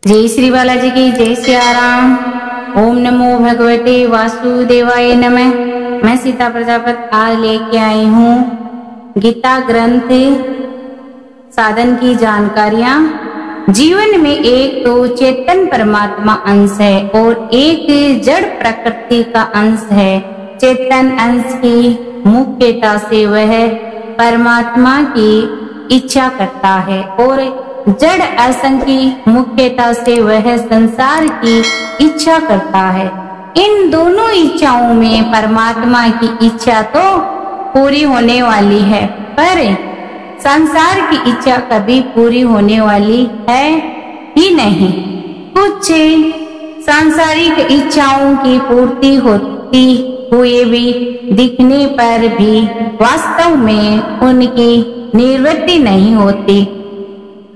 जय श्री बालाजी की जय सियाराम। ओम नमो भगवते वासुदेवाय नमः। मैं सीता प्रजापति आज लेके आई हूँ गीता ग्रंथ साधन की जानकारियां। जीवन में एक तो चेतन परमात्मा अंश है और एक जड़ प्रकृति का अंश है। चेतन अंश की मुख्यता से वह परमात्मा की इच्छा करता है और जड़ असंग की मुख्यता से वह संसार की इच्छा करता है। इन दोनों इच्छाओं में परमात्मा की इच्छा तो पूरी होने वाली है, पर संसार की इच्छा कभी पूरी होने वाली है ही नहीं। कुछ सांसारिक इच्छाओं की पूर्ति होती हुए भी दिखने पर भी वास्तव में उनकी निवृत्ति नहीं होती।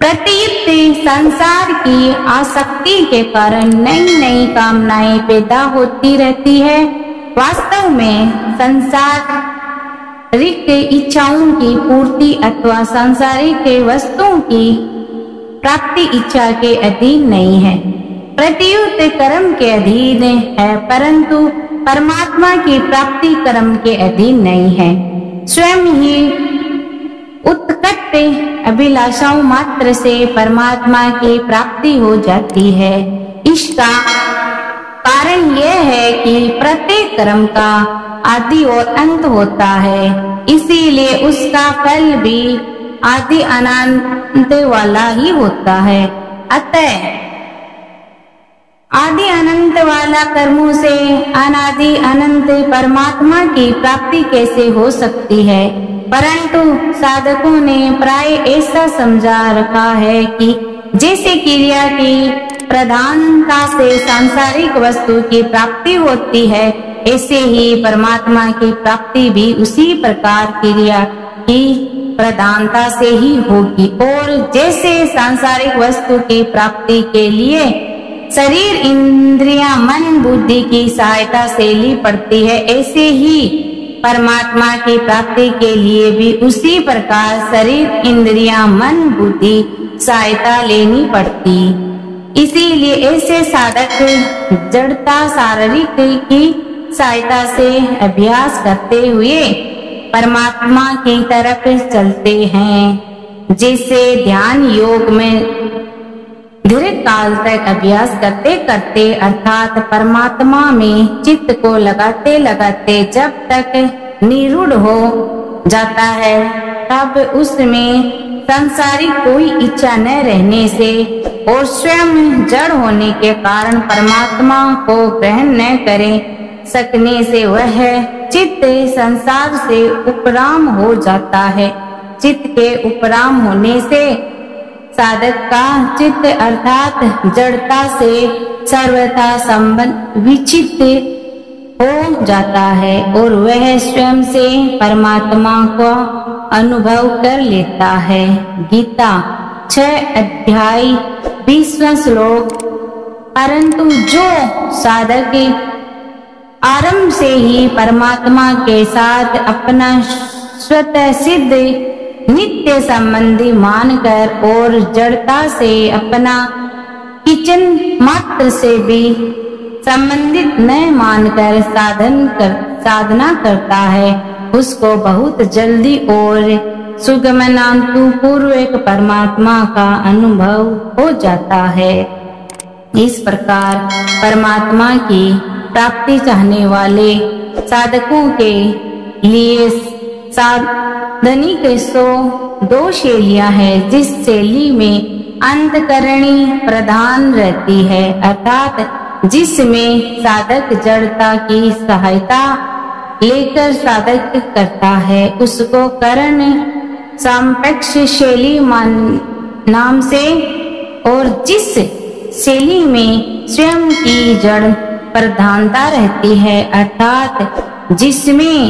प्रतीत संसार की आसक्ति के कारण नई नई कामनाएं पैदा होती रहती है। वास्तव में सांसारिक इच्छाओं की पूर्ति अथवा सांसारिक वस्तुओं की प्राप्ति इच्छा के अधीन नहीं है, प्रत्युत कर्म के अधीन है, परंतु परमात्मा की प्राप्ति कर्म के अधीन नहीं है। स्वयं ही उत्कट अभिलाषाओं मात्र से परमात्मा की प्राप्ति हो जाती है। इसका कारण यह है कि प्रत्येक कर्म का आदि और अंत होता है, इसीलिए उसका फल भी आदि अनंत वाला ही होता है। अतः आदि अनंत वाला कर्मों से अनादि अनंत परमात्मा की प्राप्ति कैसे हो सकती है। परंतु साधकों ने प्राय ऐसा समझा रखा है कि जैसे क्रिया की प्रधानता से सांसारिक वस्तु की प्राप्ति होती है, ऐसे ही परमात्मा की प्राप्ति भी उसी प्रकार क्रिया की प्रधानता से ही होगी। और जैसे सांसारिक वस्तु की प्राप्ति के लिए शरीर इंद्रियां मन बुद्धि की सहायता से ली पड़ती है, ऐसे ही परमात्मा की प्राप्ति के लिए भी उसी प्रकार शरीर इंद्रियां मन बुद्धि सहायता लेनी पड़ती। इसीलिए ऐसे साधक जड़ता शारीरिक की सहायता से अभ्यास करते हुए परमात्मा की तरफ चलते हैं। जैसे ध्यान योग में दीर्घ काल तक अभ्यास करते करते अर्थात परमात्मा में चित्त को लगाते लगाते जब तक निरूढ़ हो जाता है, तब उसमें सांसारिक कोई इच्छा न रहने से और स्वयं जड़ होने के कारण परमात्मा को ग्रहण न करे सकने से वह चित्त संसार से उपराम हो जाता है। चित्त के उपराम होने से साधक का चित्त अर्थात जड़ता से सर्वथा संबंध विचित हो जाता है और वह स्वयं से परमात्मा को अनुभव कर लेता है। गीता 6 अध्याय 20वां श्लोक। परंतु जो साधक आरंभ से ही परमात्मा के साथ अपना स्वतः सिद्ध नित्य संबंधी मानकर और जड़ता से अपना किंचन मात्र से भी संबंधित न मानकर साधना करता है, उसको बहुत जल्दी और सुगमनांतु पूर्वक परमात्मा का अनुभव हो जाता है। इस प्रकार परमात्मा की प्राप्ति चाहने वाले साधकों के लिए साधनिक दो शैलियां हैं। जिस शैली में अंतकरणी प्रधान रहती है, अर्थात जिसमें साधक जड़ता की सहायता लेकर साधक करता है, उसको करण सापेक्ष शैली नाम से, और जिस शैली में स्वयं की जड़ प्रधानता रहती है, अर्थात जिसमें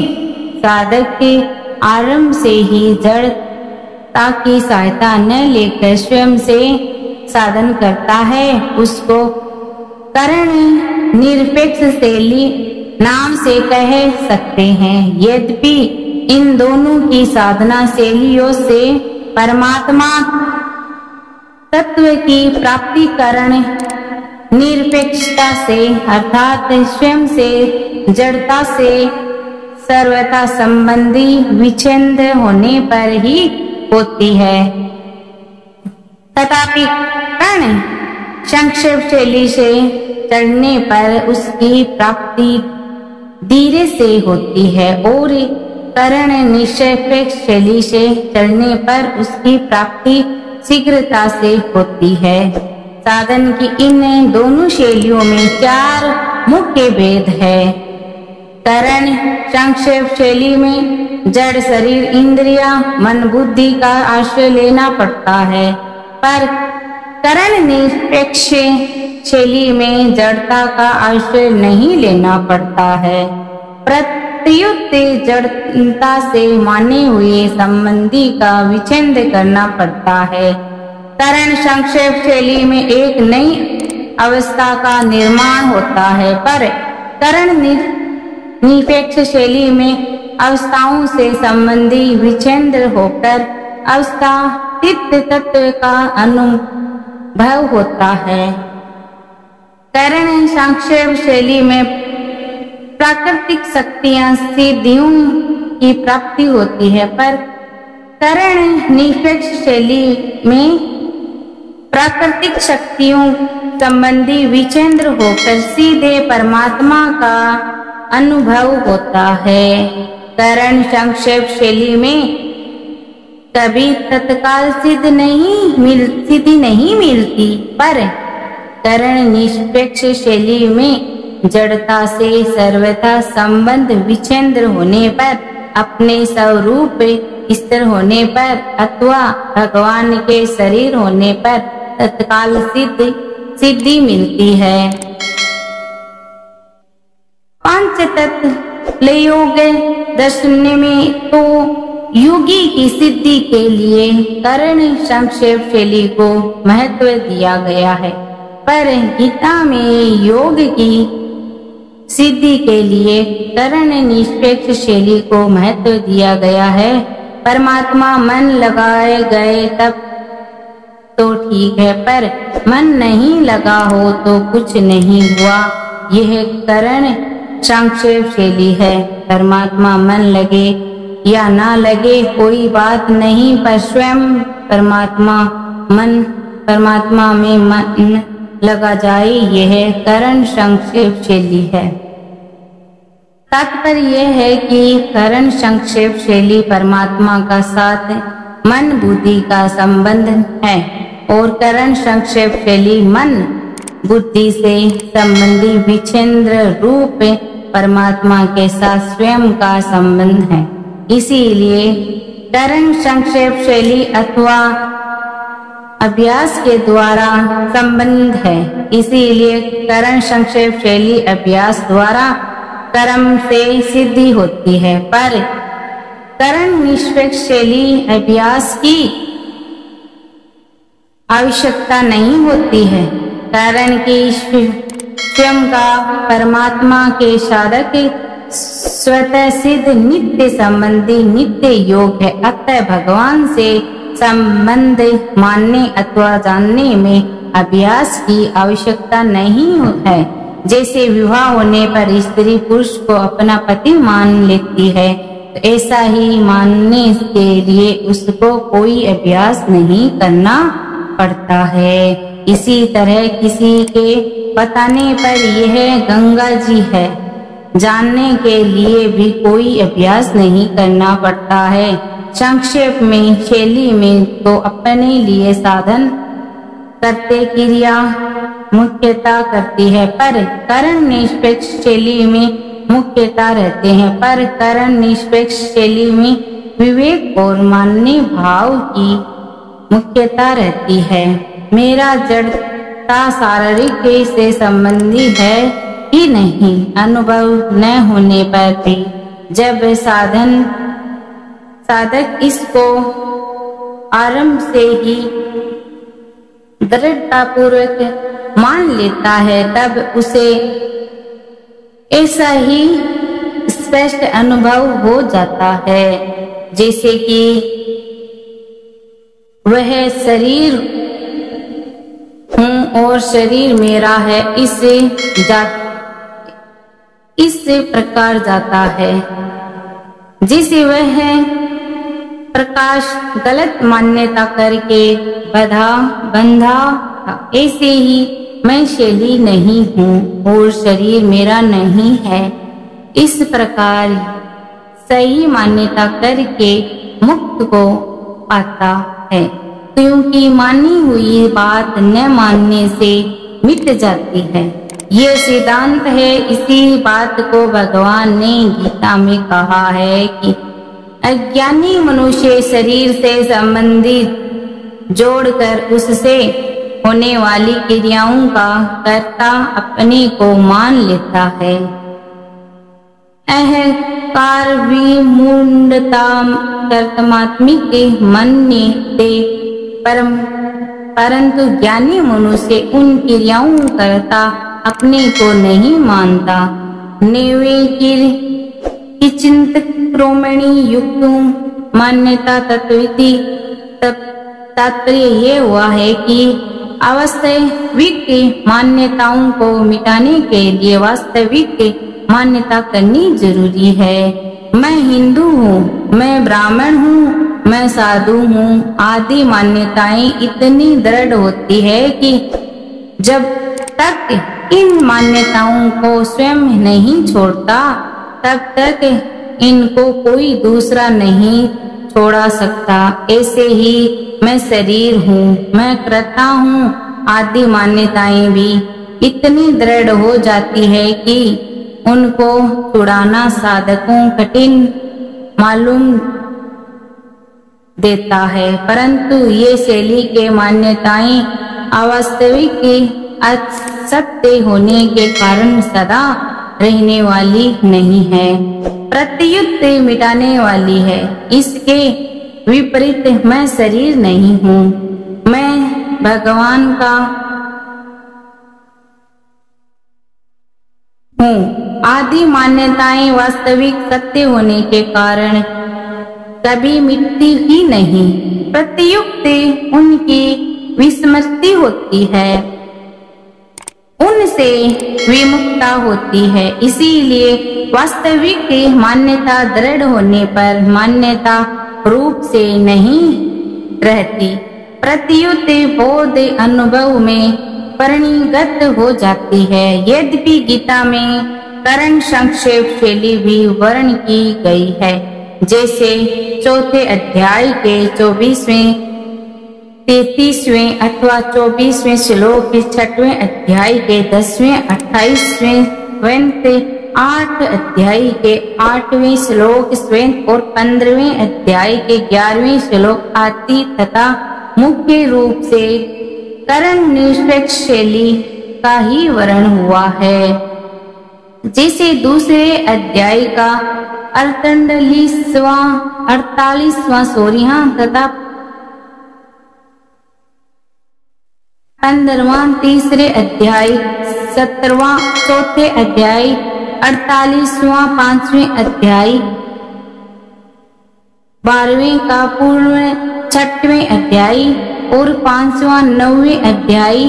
साधक के आरंभ से ही जड़ता की सहायता न लेकर स्वयं से साधन करता है, उसको करण निरपेक्ष शैली नाम से कह सकते हैं। यद्यपि इन दोनों की साधना शैलियों से परमात्मा तत्व की प्राप्ति करण निरपेक्षता से अर्थात स्वयं से जड़ता से सर्वथा संबंधी विच्छेद होने पर ही होती है। तथापि कर्ण संक्षेप शैली से चढ़ने पर उसकी प्राप्ति धीरे से होती है और कर्ण निरपेक्ष शैली से चढ़ने पर उसकी प्राप्ति शीघ्रता से होती है। साधन की इन दोनों शैलियों में 4 मुख्य भेद है। कर्ण संक्षेप शैली में जड़ शरीर इंद्रिया मन बुद्धि का आश्रय लेना पड़ता है, पर कर्ण निरपेक्ष शैली में जड़ता का आश्रय नहीं लेना पड़ता है। प्रत्युत जड़ता से माने हुए संबंधी का विच्छेद करना पड़ता है। कर्ण संक्षेप शैली में एक नई अवस्था का निर्माण होता है, पर कर्ण निरपेक्ष शैली में अवस्थाओं से संबंधी विच्छेद होकर अवस्थातीत तत्व का अनुभव होता है। कर्ण संक्षेप शैली में प्राकृतिक शक्तियां सिद्धियों की प्राप्ति होती है, पर कर्ण निरपेक्ष शैली में प्राकृतिक शक्तियों संबंधी विच्छेद होकर सीधे परमात्मा का अनुभव होता है। कर्ण संक्षेप शैली में कभी तत्काल सिद्धि नहीं मिलती, पर कर्ण निरपेक्ष शैली में जड़ता से सर्वथा संबंध विच्छेद होने पर अपने स्वरूप स्थिर होने पर अथवा भगवान के शरीर होने पर तत्काल सिद्धि मिलती है। पंच तत्व योग दर्शन में तो योगी की सिद्धि के लिए कर्ण संक्षेप शैली को महत्व दिया गया है, पर गीता में योग की सिद्धि के लिए कर्ण निरपेक्ष शैली को महत्व दिया गया है। परमात्मा मन लगाए गए तब तो ठीक है, पर मन नहीं लगा हो तो कुछ नहीं हुआ। यह कर्ण संक्षेप शैली है। परमात्मा मन लगे या ना लगे कोई बात नहीं, पर स्वयं परमात्मा में मन लगा जाए, यह कर्ण संक्षेप शैली है। तात्पर्य यह है कि कर्ण संक्षेप शैली परमात्मा का साथ मन बुद्धि का संबंध है और कर्ण संक्षेप शैली मन बुद्धि से संबंधी विच्छेद्र रूप परमात्मा के साथ स्वयं का संबंध है। इसीलिए कर्ण संक्षेप शैली अथवा अभ्यास के द्वारा संबंध है। इसीलिए कर्ण संक्षेप शैली अभ्यास द्वारा कर्म से सिद्धि होती है, पर कर्ण निरपेक्ष शैली अभ्यास की आवश्यकता नहीं होती है। कारण कि स्वयं का परमात्मा के साधक स्वतः सिद्ध नित्य संबंधी नित्य योग है। अतः भगवान से संबंध मानने अथवा जानने में अभ्यास की आवश्यकता नहीं है। जैसे विवाह होने पर स्त्री पुरुष को अपना पति मान लेती है, तो ऐसा ही मानने के लिए उसको कोई अभ्यास नहीं करना पड़ता है। इसी तरह किसी के बताने पर यह गंगा जी है, जानने के लिए भी कोई अभ्यास नहीं करना पड़ता है। संक्षेप में शैली में तो अपने लिए साधन करते क्रिया मुख्यता करती है, पर कर्ण निरपेक्ष शैली में मुख्यता रहते हैं। पर कर्ण निरपेक्ष शैली में विवेक और मानने भाव की मुख्यता रहती है। मेरा जड़ता शारीरिक से संबंधी है ही नहीं, अनुभव न होने पर भी जब साधक इसको आरंभ से ही दृढ़ता पूर्वक मान लेता है, तब उसे ऐसा ही स्पष्ट अनुभव हो जाता है जैसे कि वह शरीर और शरीर मेरा है, इस प्रकार जाता है। जिसे वह प्रकाश गलत मान्यता करके बंधा था, ऐसे ही मैं शैली नहीं हूँ और शरीर मेरा नहीं है। इस प्रकार सही मान्यता करके मुक्त को पाता है, क्योंकि मानी हुई बात न मानने से मिट जाती है। ये सिद्धांत है। इसी बात को भगवान ने गीता में कहा है कि अज्ञानी मनुष्य शरीर से संबंधित जोड़कर उससे होने वाली क्रियाओं का कर्ता अपने को मान लेता है। अहंकार विमूढ़ता कर्तमात्मिक मान्यते परंतु ज्ञानी मनुष्य उन क्रियाओं करता अपने को नहीं मानता। नेवे चिंतक क्रोमणी युक्त मान्यता तत्विति तात्पर्य ये हुआ है कि अवास्तविक मान्यताओं को मिटाने के लिए वास्तविक मान्यता करनी जरूरी है। मैं हिंदू हूँ, मैं ब्राह्मण हूँ, मैं साधु हूँ आदि मान्यताएं इतनी दृढ़ होती है कि जब तक इन मान्यताओं को स्वयं नहीं छोड़ता तब तक इनको कोई दूसरा नहीं छोड़ा सकता। ऐसे ही मैं शरीर हूँ, मैं कर्ता हूँ आदि मान्यताएं भी इतनी दृढ़ हो जाती है कि उनको छुड़ाना साधकों कठिन मालूम देता है। परंतु ये शैली के मान्यताएं अवास्तविक असत्य होने के कारण सदा रहने वाली नहीं है, प्रत्युत मिटाने वाली है। इसके विपरीत मैं शरीर नहीं हूँ, मैं भगवान का हूँ आदि मान्यताएं वास्तविक सत्य होने के कारण कभी मिटती ही नहीं, प्रत्युत उनकी विस्मृति होती है, उनसे विमुक्ता होती है। इसीलिए वास्तविक मान्यता दृढ़ होने पर मान्यता रूप से नहीं रहती, प्रत्युत बोध अनुभव में परिणत हो जाती है। यद्यपि गीता में करण संक्षेप शैली भी वर्ण की गई है, जैसे चौथे अध्याय के 24वें 33वें अथवा 24वें श्लोक के 6वें अध्याय के 10वें 28वें स्वयं 8 अध्याय के 8वें श्लोक स्वयं और 15वें अध्याय के 11वें श्लोक आदि तथा मुख्य रूप से करण निरपेक्ष शैली का ही वर्ण हुआ है। जैसे दूसरे अध्याय का 48वां सोरियां तथा 15वां तीसरे अध्याय 17वां चौथे अध्याय 48वां 5वें अध्याय 12वें का पूर्व 6वें अध्याय और 5वां 9वें अध्याय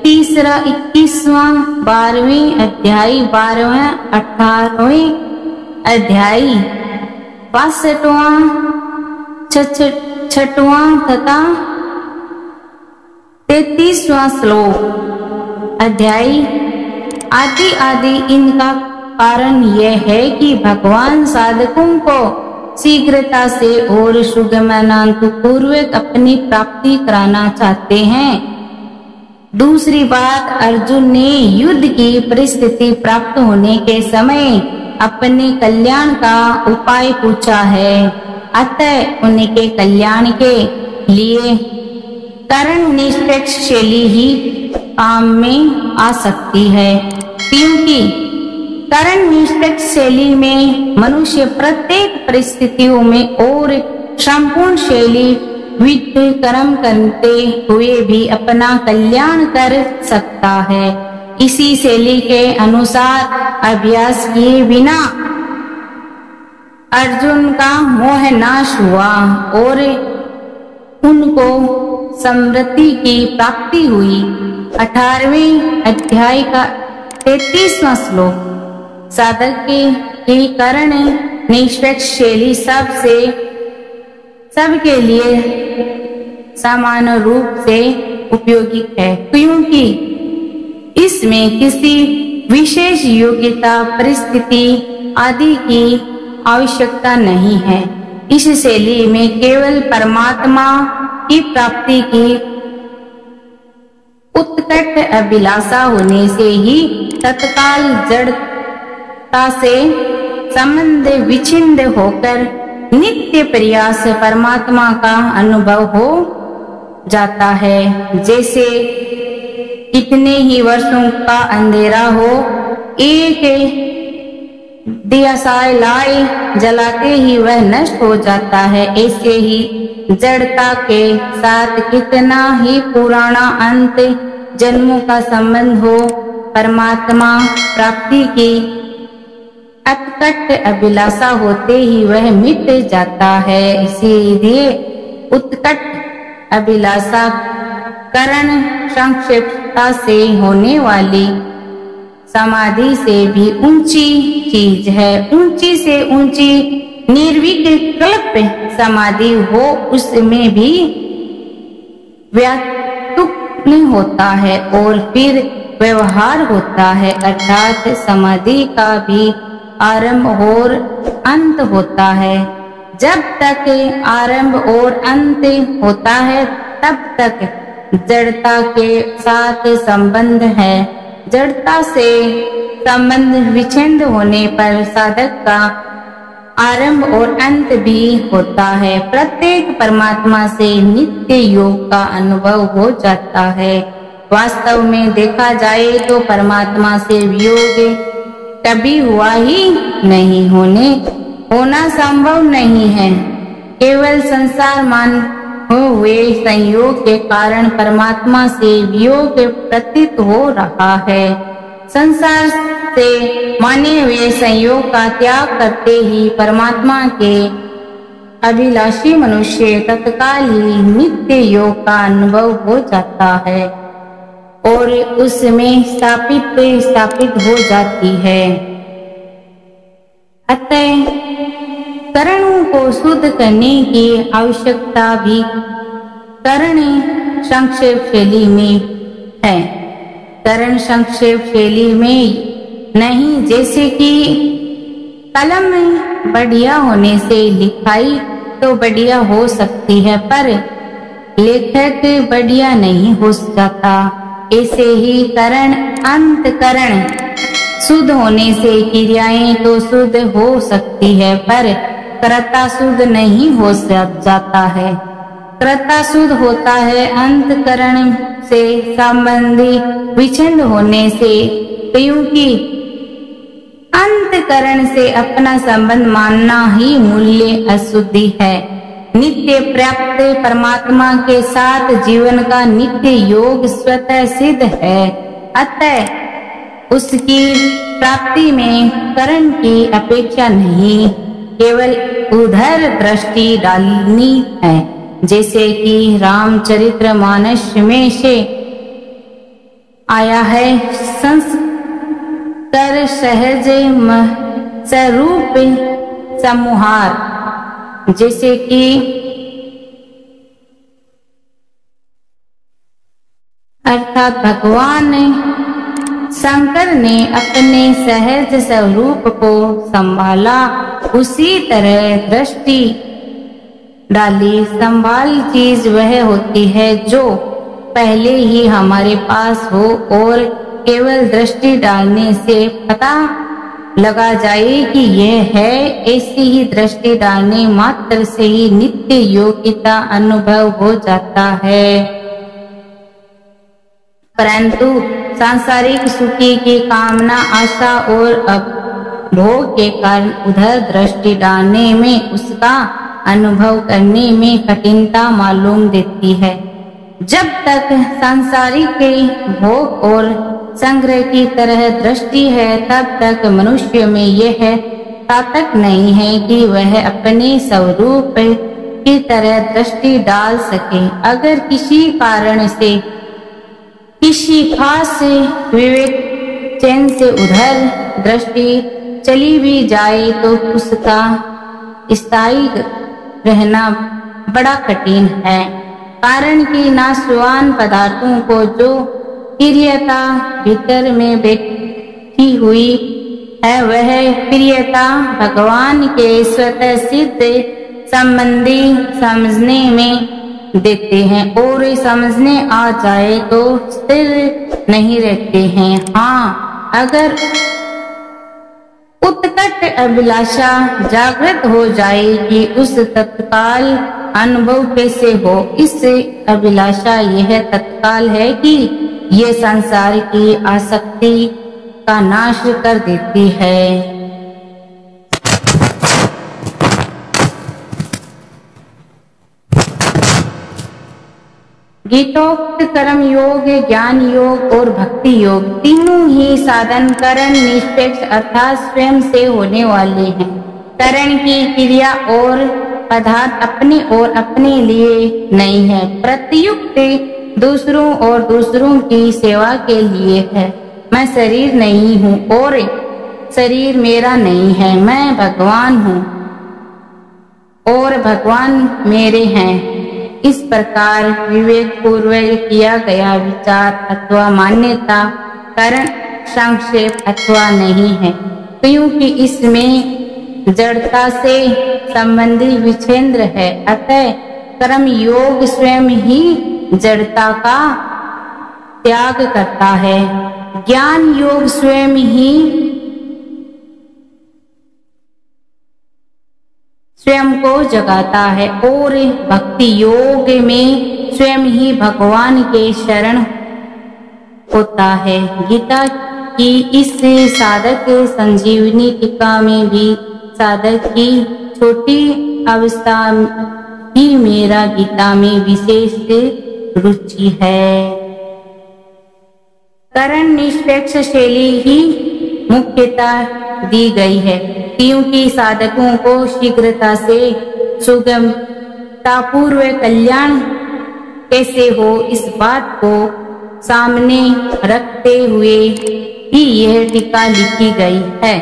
तीसरा 21वां 12वें अध्याय 12वां 18वें अध्याय 62वां 6वां तथा 33वां श्लोक अध्याय आदि आदि। इनका कारण यह है कि भगवान साधकों को शीघ्रता से और सुगमनांत पूर्वक अपनी प्राप्ति कराना चाहते हैं। दूसरी बात, अर्जुन ने युद्ध की परिस्थिति प्राप्त होने के समय अपने कल्याण का उपाय पूछा है, अतः उनके कल्याण के लिए करण निरपेक्ष शैली ही काम में आ सकती है, क्योंकि करण निरपेक्ष शैली में मनुष्य प्रत्येक परिस्थितियों में और संपूर्ण शैली विधि कर्म करते हुए भी अपना कल्याण कर सकता है। इसी शैली के अनुसार अभ्यास किए बिना अर्जुन का मोह नाश हुआ और उनको समृद्धि की प्राप्ति हुई। 18वें अध्याय का 33वां श्लोक। साधक के करण निष्पक्ष शैली सबके लिए समान रूप से उपयोगी है, क्योंकि इसमें किसी विशेष योग्यता, परिस्थिति आदि की आवश्यकता नहीं है। इस शैली में केवल परमात्मा की प्राप्ति की उत्कट अभिलाषा होने से ही तत्काल जड़ता से संबंध विच्छिन्न होकर नित्य प्रयास परमात्मा का अनुभव हो जाता है। जैसे कितने ही वर्षों का अंधेरा हो, एक दिया लाए जलाते ही वह नष्ट हो जाता है, ऐसे ही जड़ता के साथ कितना ही पुराना अंत जन्मों का संबंध हो, परमात्मा प्राप्ति की उत्कट अभिलाषा होते ही वह मिट जाता है। इसीलिए उत्कट अभिलाषा करण संक्षेपता से होने वाली समाधि से भी ऊंची चीज है। ऊंची से ऊंची निर्विकल्प समाधि हो, उसमें भी व्याकुल होता है और फिर व्यवहार होता है, अर्थात समाधि का भी आरंभ और अंत होता है। जब तक आरंभ और अंत होता है तब तक जड़ता के साथ संबंध है। जड़ता से संबंध विच्छिन्न होने पर साधक का आरंभ और अंत भी होता है। प्रत्येक परमात्मा से नित्य योग का अनुभव हो जाता है। वास्तव में देखा जाए तो परमात्मा से वियोग कभी हुआ ही नहीं, होना संभव नहीं है। केवल संसार मान हुए संयोग के कारण परमात्मा से वियोग प्रतीत हो रहा है। संसार से माने हुए संयोग का त्याग करते ही परमात्मा के अभिलाषी मनुष्य तत्काल ही नित्य योग का अनुभव हो जाता है और उसमें स्थापित हो जाती है। अतः करणों को शुद्ध करने की आवश्यकता भी करण संक्षेप शैली में है। करण संक्षेप शैली में नहीं, जैसे कि कलम बढ़िया होने से लिखाई तो बढ़िया हो सकती है, पर लेखक बढ़िया नहीं हो जाता। ऐसे ही करण अंतकरण शुद्ध होने से क्रियाएं तो शुद्ध हो सकती है, पर कर्ता शुद्ध नहीं हो जाता है। कर्ता शुद्ध होता है अंतकरण से संबंधी विच्छिन्न होने से, क्योंकि अंतकरण से अपना संबंध मानना ही मूल्य अशुद्धि है। नित्य प्राप्त परमात्मा के साथ जीवन का नित्य योग स्वतः सिद्ध है। अतः उसकी प्राप्ति में करण की अपेक्षा नहीं, केवल उधर दृष्टि डालनी है। जैसे कि रामचरितमानस में से आया है, संस्कार सहज स्वरूप समूहार। जैसे कि अर्थात भगवान शंकर ने अपने सहज स्वरूप को संभाला, उसी तरह दृष्टि डाली। संभाल चीज वह होती है जो पहले ही हमारे पास हो और केवल दृष्टि डालने से पता लगा जाए कि यह है। ऐसी ही दृष्टि डालने मात्र से ही नित्य योग्यता अनुभव हो जाता है। परंतु सांसारिक सुखी की कामना, आशा और भोग के कारण उधर दृष्टि डालने में, उसका अनुभव करने में कठिनता मालूम देती है। जब तक सांसारिक भोग और संग्रह की तरह दृष्टि है, तब तक मनुष्य में यह ताकत नहीं है कि वह अपने स्वरूप की तरह दृष्टि डाल सके। अगर किसी कारण से किसी खास विवेक चैन से उधर दृष्टि चली भी जाए तो उसका स्थायी रहना बड़ा कठिन है, कारण कि नाशवान पदार्थों को जो प्रियता भीतर में बैठी हुई है वह प्रियता भगवान के स्वतः सिद्ध संबंधी समझने में देते हैं और समझने आ जाए तो स्थिर नहीं रहते हैं। हाँ, अगर उत्कट अभिलाषा जागृत हो जाए कि उस तत्काल अनुभव कैसे हो। इस अभिलाषा यह तत्काल है कि ये संसार की आसक्ति का नाश कर देती है। गीतोक्त कर्म योग, ज्ञान योग और भक्ति योग तीनों ही साधन करण निष्पेक्ष अर्थात स्वयं से होने वाले हैं। करण की क्रिया और पदार्थ अपने और अपने लिए नहीं है, प्रत्युक्त दूसरों और दूसरों की सेवा के लिए है। मैं शरीर नहीं हूँ और शरीर मेरा नहीं है, मैं भगवान हूँ और भगवान मेरे हैं। इस प्रकार विवेक पूर्वक किया गया विचार अथवा मान्यता करण संक्षेप अथवा नहीं है, क्योंकि इसमें जड़ता से संबंधी विच्छेद्र है। अतः कर्म योग स्वयं ही जड़ता का त्याग करता है, ज्ञान योग स्वयं ही स्वयं को जगाता है और भक्ति योग में स्वयं ही भगवान के शरण होता है। गीता की इस साधक संजीवनी टीका में भी साधक की छोटी अवस्था ही मेरा गीता में विशेष रुचि है। करण निष्पेक्ष शैली ही मुख्यतः दी गई है, क्योंकि साधकों को शीघ्रता से सुगमतापूर्वक कल्याण कैसे हो इस बात को सामने रखते हुए ही यह टीका लिखी गई है।